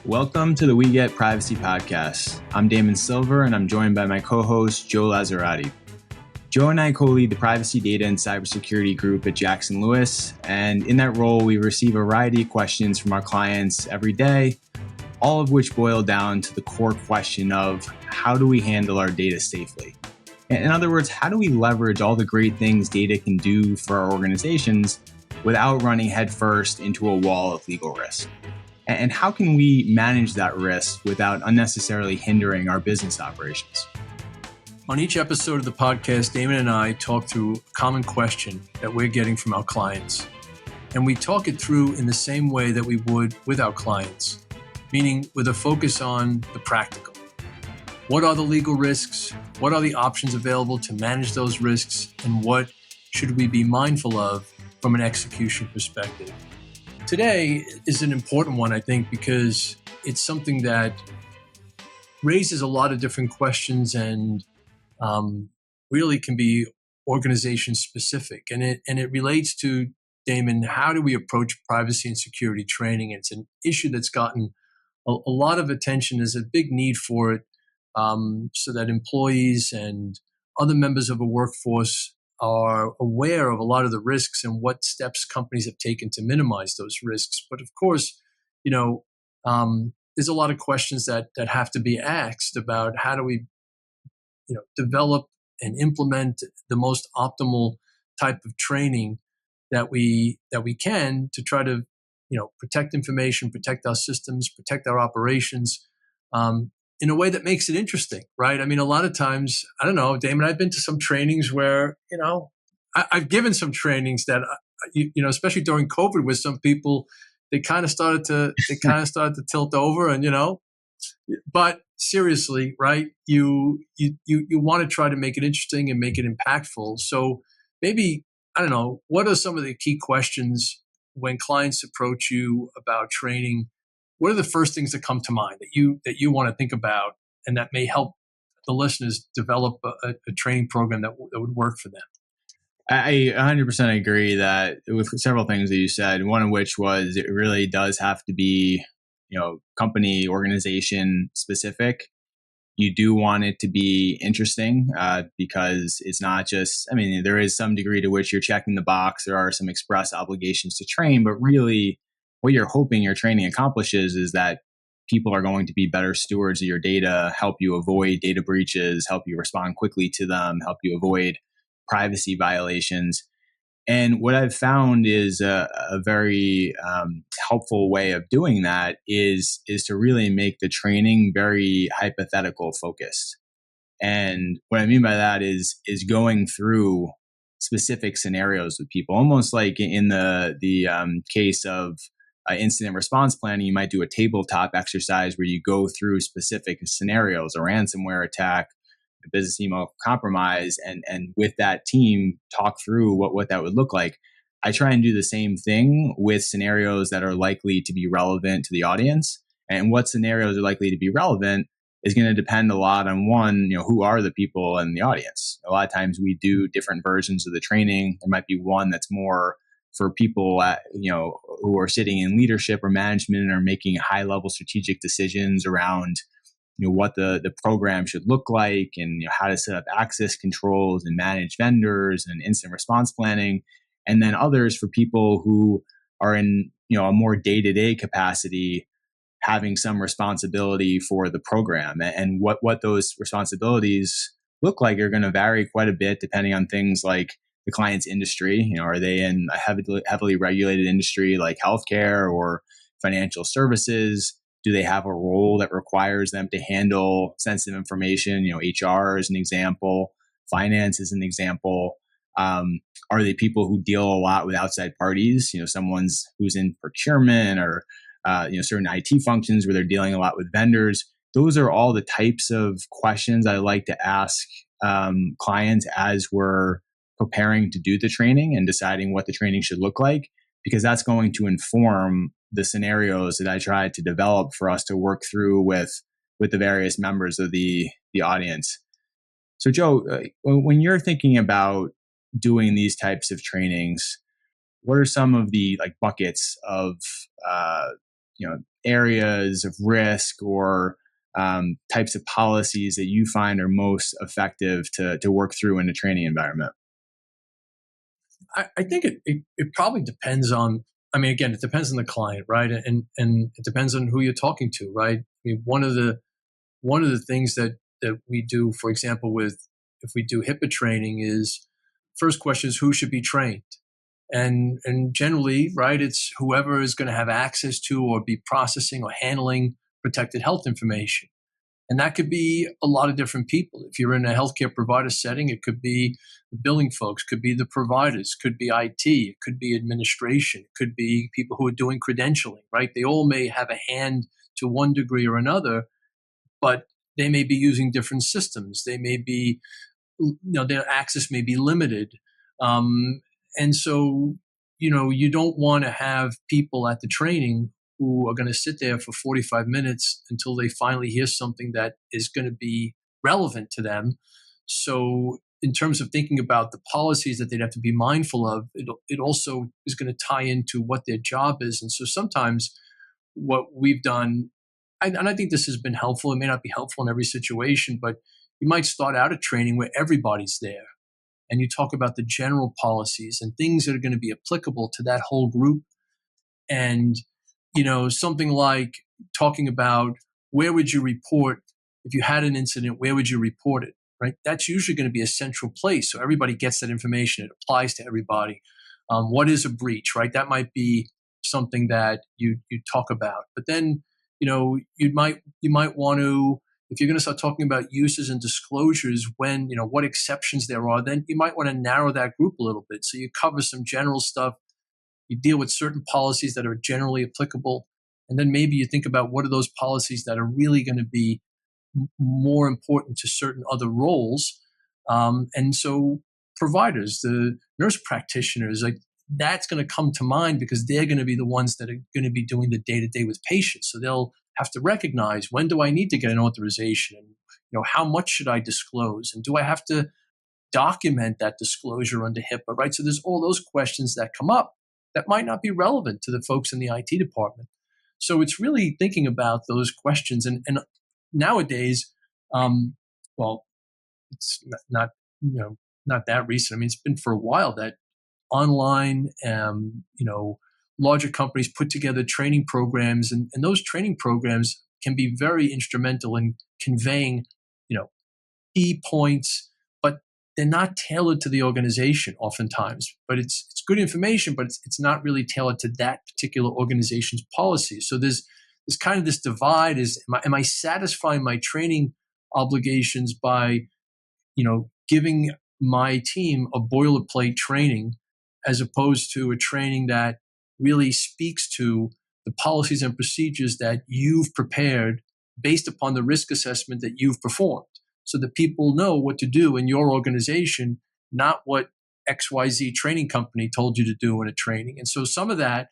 Welcome to the We Get Privacy podcast. I'm Damon Silver, and I'm joined by my co-host, Joe Lazzarati. Joe and I co-lead the privacy data and cybersecurity group at Jackson Lewis, and in that role, we receive a variety of questions from our clients every day, all of which boil down to the core question of how do we handle our data safely? In other words, how do we leverage all the great things data can do for our organizations without running headfirst into a wall of legal risk? And how can we manage that risk without unnecessarily hindering our business operations? On each episode of the podcast, Damon and I talk through a common question that we're getting from our clients. And we talk it through in the same way that we would with our clients, meaning with a focus on the practical. What are the legal risks? What are the options available to manage those risks? And what should we be mindful of from an execution perspective? Today is an important one, I think, because it's something that raises a lot of different questions and really can be organization specific. And it relates to, Damon, how do we approach privacy and security training? It's an issue that's gotten a lot of attention. There's a big need for it so that employees and other members of a workforce are aware of a lot of the risks and what steps companies have taken to minimize those risks. But of course, there's a lot of questions that have to be asked about how do we, develop and implement the most optimal type of training that we can to try to, protect information, protect our systems, protect our operations, in a way that makes it interesting, right? I mean, a lot of times, I don't know, Damon, I've been to some trainings where, I've given some trainings that, especially during COVID with some people, they kind of started to tilt over and, but seriously, right? You want to try to make it interesting and make it impactful. So maybe, I don't know, what are some of the key questions when clients approach you about training? What are the first things that come to mind that you want to think about and that may help the listeners develop a training program that would work for them? I 100% agree that with several things that you said, one of which was it really does have to be, company, organization specific. You do want it to be interesting because it's not just, there is some degree to which you're checking the box. There are some express obligations to train, but really what you're hoping your training accomplishes is that people are going to be better stewards of your data, help you avoid data breaches, help you respond quickly to them, help you avoid privacy violations. And what I've found is a very helpful way of doing that is to really make the training very hypothetical focused. And what I mean by that is going through specific scenarios with people, almost like in the case of incident response planning. You might do a tabletop exercise where you go through specific scenarios, a ransomware attack, a business email compromise, and with that team talk through what that would look like. I try and do the same thing with scenarios that are likely to be relevant to the audience. And what scenarios are likely to be relevant is going to depend a lot on one, who are the people in the audience. A lot of times we do different versions of the training. There might be one that's more for people, who are sitting in leadership or management and are making high level strategic decisions around, what the program should look like and how to set up access controls and manage vendors and incident response planning. And then others for people who are in, a more day-to-day capacity, having some responsibility for the program. And what those responsibilities look like are going to vary quite a bit depending on things like the client's industry. Are they in a heavily regulated industry like healthcare or financial services? Do they have a role that requires them to handle sensitive information? HR is an example, finance is an example. Are they people who deal a lot with outside parties? Someone's who's in procurement or certain IT functions where they're dealing a lot with vendors. Those are all the types of questions I like to ask clients as we're preparing to do the training and deciding what the training should look like, because that's going to inform the scenarios that I try to develop for us to work through with the various members of the audience. So Joe, when you're thinking about doing these types of trainings, what are some of the buckets of areas of risk or types of policies that you find are most effective to work through in a training environment? I think it probably depends on, I mean, again, it depends on the client, right? And it depends on who you're talking to, right? I mean, one of the things that we do, for example, if we do HIPAA training, is first question is who should be trained, and generally, right, it's whoever is going to have access to or be processing or handling protected health information. And that could be a lot of different people. If you're in a healthcare provider setting, it could be the billing folks, could be the providers, could be IT, it could be administration, it could be people who are doing credentialing, right? They all may have a hand to one degree or another, but they may be using different systems. They may be, their access may be limited. And so, you don't want to have people at the training who are going to sit there for 45 minutes until they finally hear something that is going to be relevant to them. So, in terms of thinking about the policies that they'd have to be mindful of, it also is going to tie into what their job is. And so sometimes what we've done, and I think this has been helpful. It may not be helpful in every situation, but you might start out a training where everybody's there and you talk about the general policies and things that are going to be applicable to that whole group. And, something like talking about where would you report if you had an incident, where would you report it, right? That's usually going to be a central place. So everybody gets that information. It applies to everybody. What is a breach, right? That might be something that you talk about. But then, you might want to, if you're going to start talking about uses and disclosures, when, what exceptions there are, then you might want to narrow that group a little bit. So you cover some general stuff, you deal with certain policies that are generally applicable, and then maybe you think about what are those policies that are really going to be more important to certain other roles. And so providers, the nurse practitioners, like that's going to come to mind because they're going to be the ones that are going to be doing the day-to-day with patients. So they'll have to recognize, when do I need to get an authorization? And, how much should I disclose? And do I have to document that disclosure under HIPAA, right? So there's all those questions that come up that might not be relevant to the folks in the IT department. So it's really thinking about those questions. And nowadays, well, it's not, not that recent. I mean, it's been for a while that online, larger companies put together training programs, and those training programs can be very instrumental in conveying, key points, but they're not tailored to the organization oftentimes. But it's good information, but it's not really tailored to that particular organization's policy. So there's kind of this divide: is am I satisfying my training obligations by, giving my team a boilerplate training, as opposed to a training that really speaks to the policies and procedures that you've prepared based upon the risk assessment that you've performed, so that people know what to do in your organization, not what XYZ training company told you to do in a training. And so some of that,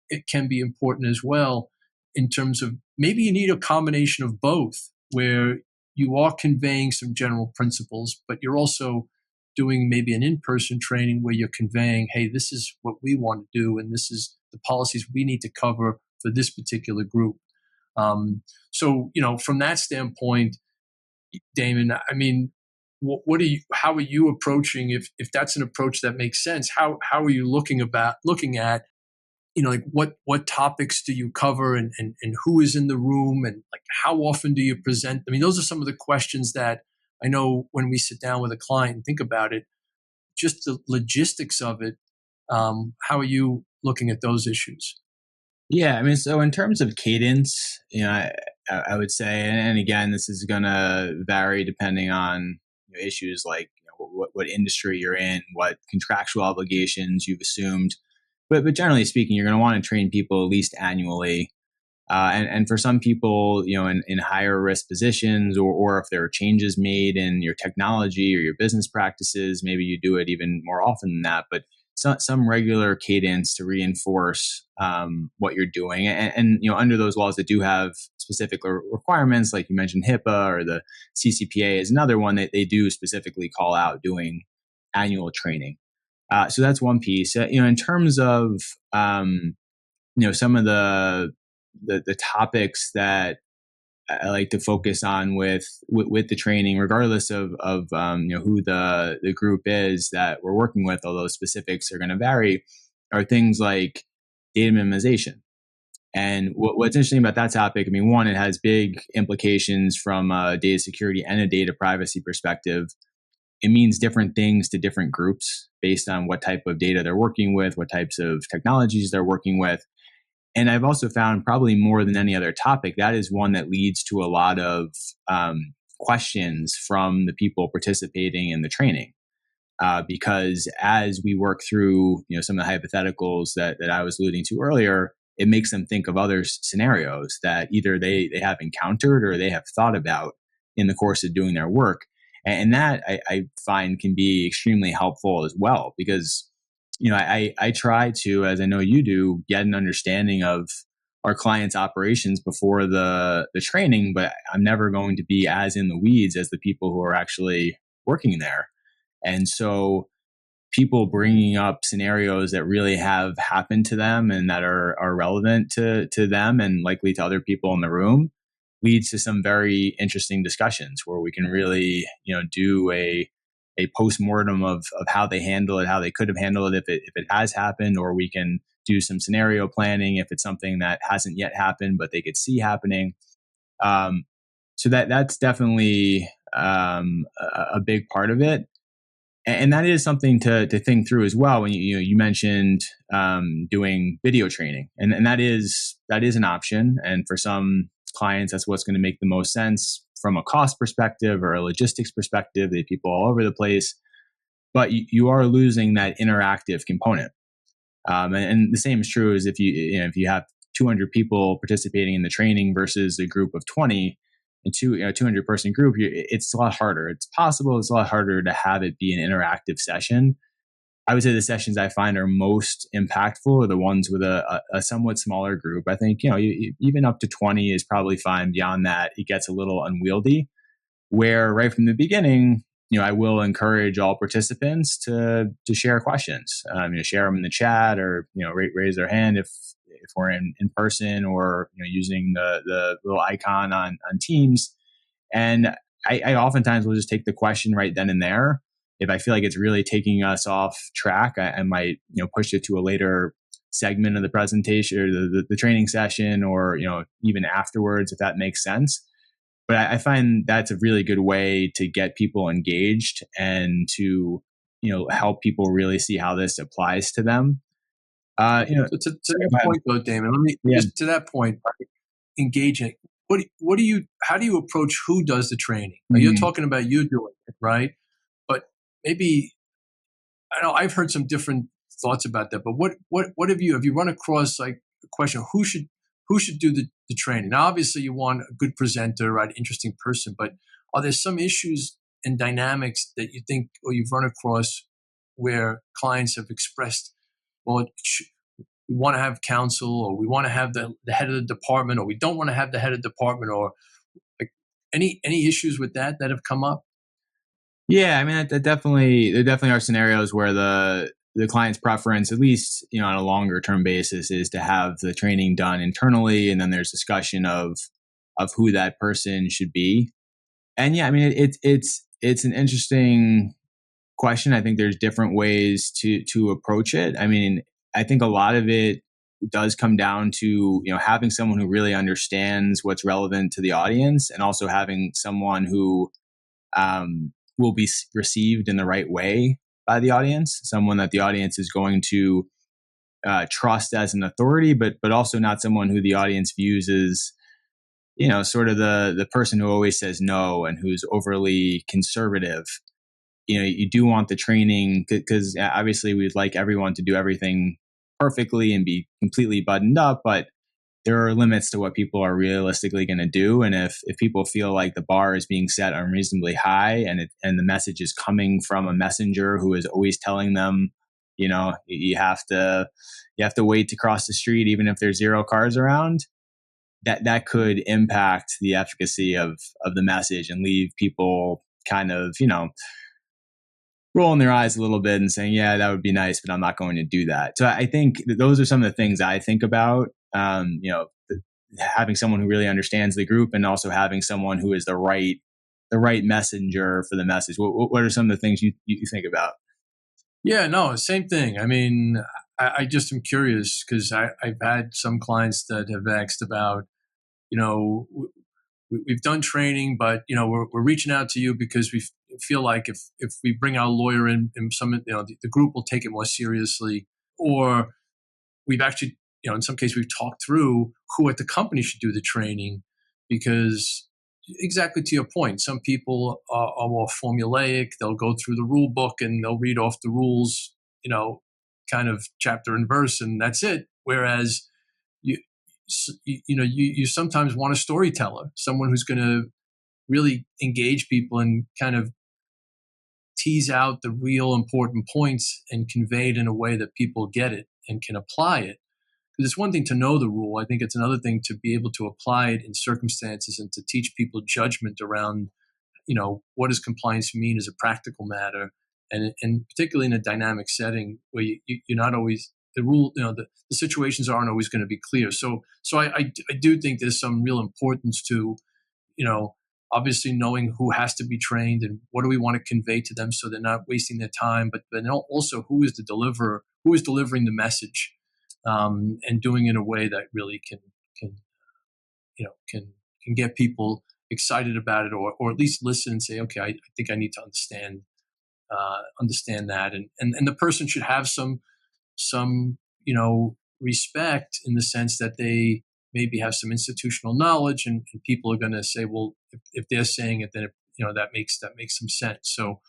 it can be important as well, in terms of maybe you need a combination of both, where you are conveying some general principles, but you're also doing maybe an in-person training where you're conveying, hey, this is what we want to do, and this is the policies we need to cover for this particular group. So, from that standpoint, Damon, I mean, how are you approaching, if that's an approach that makes sense, how are you looking at, like what topics do you cover, and who is in the room, and like how often do you present? I mean, those are some of the questions that I know when we sit down with a client and think about it, just the logistics of it. How are you looking at those issues? Yeah, I mean, so in terms of cadence, I would say, and again, this is going to vary depending on issues like what industry you're in, what contractual obligations you've assumed. But generally speaking, you're going to want to train people at least annually. And for some people, in higher risk positions, or if there are changes made in your technology or your business practices, maybe you do it even more often than that. But some regular cadence to reinforce what you're doing. And under those laws that do have specific requirements, like you mentioned, HIPAA or the CCPA is another one that they do specifically call out doing annual training. So that's one piece. In terms of some of the the topics that I like to focus on with the training, regardless of who the group is that we're working with, although specifics are going to vary, are things like data minimization. And what's interesting about that topic, I mean, one, it has big implications from a data security and a data privacy perspective. It means different things to different groups based on what type of data they're working with, what types of technologies they're working with. And I've also found, probably more than any other topic, that is one that leads to a lot of questions from the people participating in the training. Because as we work through, some of the hypotheticals that I was alluding to earlier, it makes them think of other scenarios that either they have encountered or they have thought about in the course of doing their work. And that I find can be extremely helpful as well, because I try to, as I know you do, get an understanding of our clients' operations before the training, but I'm never going to be as in the weeds as the people who are actually working there. And so people bringing up scenarios that really have happened to them and that are relevant to them and likely to other people in the room leads to some very interesting discussions where we can really, do a post-mortem of how they handle it, how they could have handled it if it has happened, or we can do some scenario planning if it's something that hasn't yet happened, but they could see happening. So that's definitely a big part of it. And that is something to think through as well. When you mentioned doing video training, and that is an option. And for some clients, that's what's going to make the most sense from a cost perspective or a logistics perspective. They have people all over the place, but you are losing that interactive component. And the same is true as if you have 200 people participating in the training versus a group of 20. A 200 person group, it's a lot harder. It's possible. It's a lot harder to have it be an interactive session. I would say the sessions I find are most impactful are the ones with a somewhat smaller group. I think, even up to 20 is probably fine. Beyond that, it gets a little unwieldy, where right from the beginning, I will encourage all participants to share questions, share them in the chat, or, raise their hand if we're in person, or, using the little icon on Teams. And I oftentimes will just take the question right then and there. If I feel like it's really taking us off track, I might, push it to a later segment of the presentation or the training session, or, even afterwards, if that makes sense. But I find that's a really good way to get people engaged and to, help people really see how this applies to them. So to that point, though, Damon, let me just to that point, engaging. What do you? How do you approach who does the training? Now, you're talking about you doing it, right? But maybe I know I've heard some different thoughts about that. But what have you run across, like, a question? Who should do the training? Now, obviously, you want a good presenter, right? Interesting person. But are there some issues and dynamics that you think, or you've run across, where clients have expressed, well, we want to have counsel, or we want to have the head of the department, or we don't want to have the head of the department, or like any issues with that have come up? Yeah, I mean, there definitely are scenarios where the client's preference, at least, on a longer term basis, is to have the training done internally, and then there's discussion of who that person should be. And yeah, I mean, it's an interesting question. I think there's different ways to approach it. I mean, I think a lot of it does come down to, having someone who really understands what's relevant to the audience, and also having someone who will be received in the right way by the audience, someone that the audience is going to trust as an authority, but also not someone who the audience views as, sort of the person who always says no and who's overly conservative. You do want the training, because obviously we'd like everyone to do everything perfectly and be completely buttoned up, but there are limits to what people are realistically going to do. And if people feel like the bar is being set unreasonably high, and the message is coming from a messenger who is always telling them, you have to wait to cross the street even if there's 0 cars around, that could impact the efficacy of the message and leave people kind of, rolling their eyes a little bit and saying, yeah, that would be nice, but I'm not going to do that. So I think those are some of the things I think about. having someone who really understands the group and also having someone who is the right messenger for the message. What are some of the things you think about? Yeah, no, same thing. I mean, I just am curious because I've had some clients that have asked about, you know, we've done training, but we're reaching out to you because we feel like if we bring our lawyer in, the group will take it more seriously, or we've actually, in some cases we've talked through who at the company should do the training, because exactly to your point, some people are more formulaic. They'll go through the rule book and they'll read off the rules, kind of chapter and verse, and that's it. Whereas you, you sometimes want a storyteller, someone who's going to really engage people and kind of tease out the real important points and convey it in a way that people get it and can apply it. Because it's one thing to know the rule. I think it's another thing to be able to apply it in circumstances and to teach people judgment around, what does compliance mean as a practical matter, and particularly in a dynamic setting where you're not always the rule. The situations aren't always going to be clear. So I do think there's some real importance to, obviously knowing who has to be trained and what do we want to convey to them so they're not wasting their time, but then also who is the deliverer, who is delivering the message, and doing it in a way that really can can get people excited about it, or at least listen and say, okay, I think I need to understand that, and the person should have some respect in the sense that they maybe have some institutional knowledge, and people are going to say, well, if they're saying it, then that makes some sense. So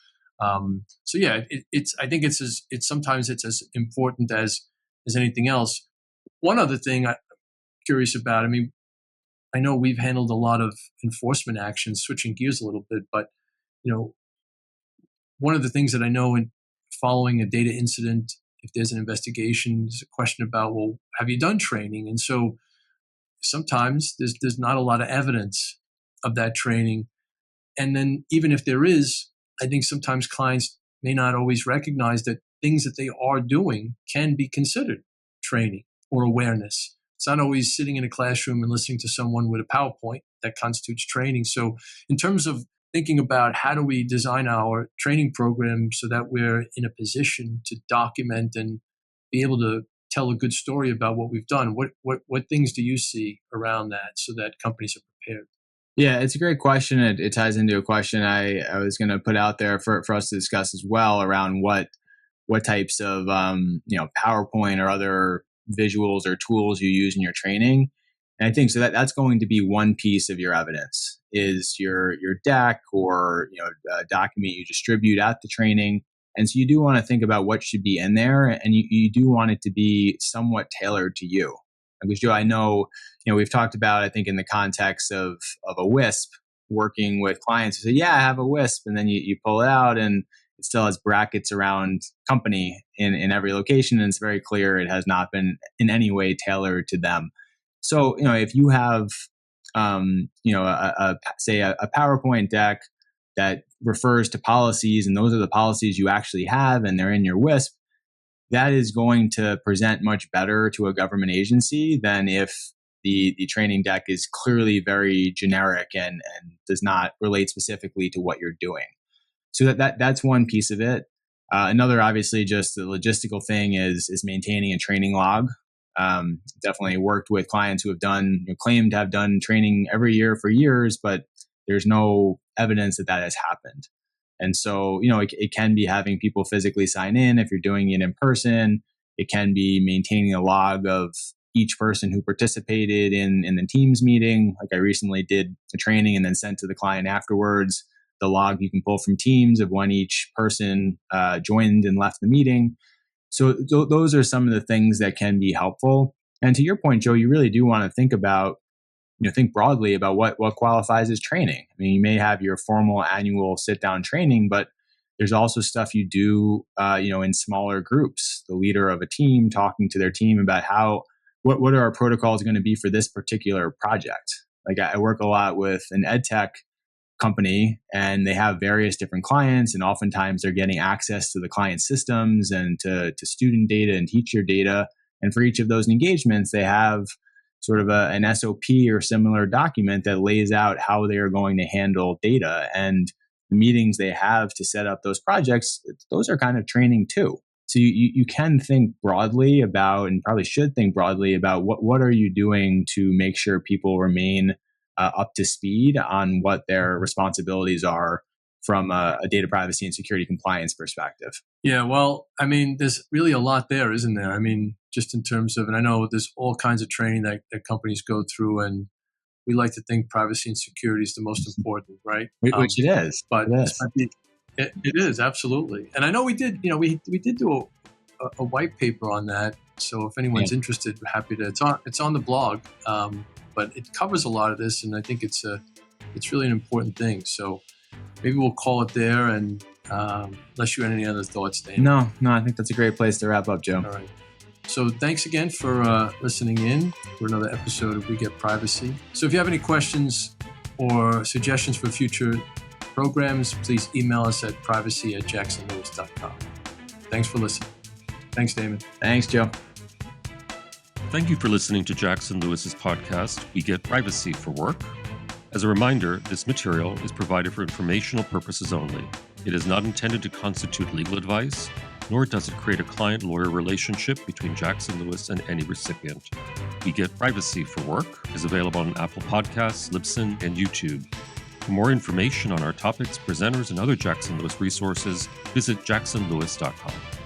yeah, it's I think it's sometimes it's as important as anything else. One other thing I'm curious about, I mean, I know we've handled a lot of enforcement actions, switching gears a little bit, but one of the things that I know in following a data incident, if there's an investigation, there's a question about, well, have you done training? And so sometimes there's not a lot of evidence of that training. And then even if there is, I think sometimes clients may not always recognize that things that they are doing can be considered training or awareness. It's not always sitting in a classroom and listening to someone with a PowerPoint that constitutes training. So in terms of thinking about how do we design our training program so that we're in a position to document and be able to tell a good story about what we've done, what things do you see around that so that companies are prepared? Yeah, it's a great question. It ties into a question I was going to put out there for us to discuss as well around what types of PowerPoint or other visuals or tools you use in your training. And I think so that's going to be one piece of your evidence is your deck or a document you distribute at the training. And so you do want to think about what should be in there, and you do want it to be somewhat tailored to you. Because Joe, I know we've talked about, I think in the context of a WISP, working with clients who say, yeah, I have a WISP, and then you pull it out and it still has brackets around company in every location, and it's very clear it has not been in any way tailored to them. So if you have say a PowerPoint deck that refers to policies, and those are the policies you actually have, and they're in your WISP, that is going to present much better to a government agency than if the training deck is clearly very generic and does not relate specifically to what you're doing. So that's one piece of it. Another, obviously, just the logistical thing is maintaining a training log. Definitely worked with clients who have claimed to have done training every year for years, but there's no evidence that has happened. And so, it can be having people physically sign in if you're doing it in person. It can be maintaining a log of each person who participated in the Teams meeting. Like I recently did a training and then sent to the client afterwards the log you can pull from Teams of when each person joined and left the meeting. So those are some of the things that can be helpful. And to your point, Joe, you really do want to think about, think broadly about what qualifies as training. I mean, you may have your formal annual sit-down training, but there's also stuff you do, in smaller groups. The leader of a team talking to their team about what are our protocols going to be for this particular project. Like I work a lot with an ed tech company, and they have various different clients, and oftentimes they're getting access to the client systems and to student data and teacher data. And for each of those engagements, they have sort of an SOP or similar document that lays out how they are going to handle data. And the meetings they have to set up those projects, those are kind of training too. So you can think broadly about, and probably should think broadly about, what are you doing to make sure people remain up to speed on what their responsibilities are from a data privacy and security compliance perspective. Yeah, well, I mean, there's really a lot there, isn't there? I mean, just in terms of, and I know there's all kinds of training that companies go through, and we like to think privacy and security is the most important, right? Which it is. But it this is. might be, it is, absolutely. And I know we did, we did do a white paper on that. So if anyone's interested, we're happy to, it's on the blog, but it covers a lot of this, and I think it's really an important thing. So maybe we'll call it there, and unless you had any other thoughts, Dan. No, I think that's a great place to wrap up, Joe. All right. So thanks again for listening in for another episode of We Get Privacy. So if you have any questions or suggestions for future programs, please email us at privacy@jacksonlewis.com. Thanks for listening. Thanks, Damon. Thanks, Joe. Thank you for listening to Jackson Lewis's podcast, We Get Privacy for Work. As a reminder, this material is provided for informational purposes only. It is not intended to constitute legal advice, nor does it create a client-lawyer relationship between Jackson Lewis and any recipient. We Get Privacy for Work is available on Apple Podcasts, Libsyn, and YouTube. For more information on our topics, presenters, and other Jackson Lewis resources, visit jacksonlewis.com.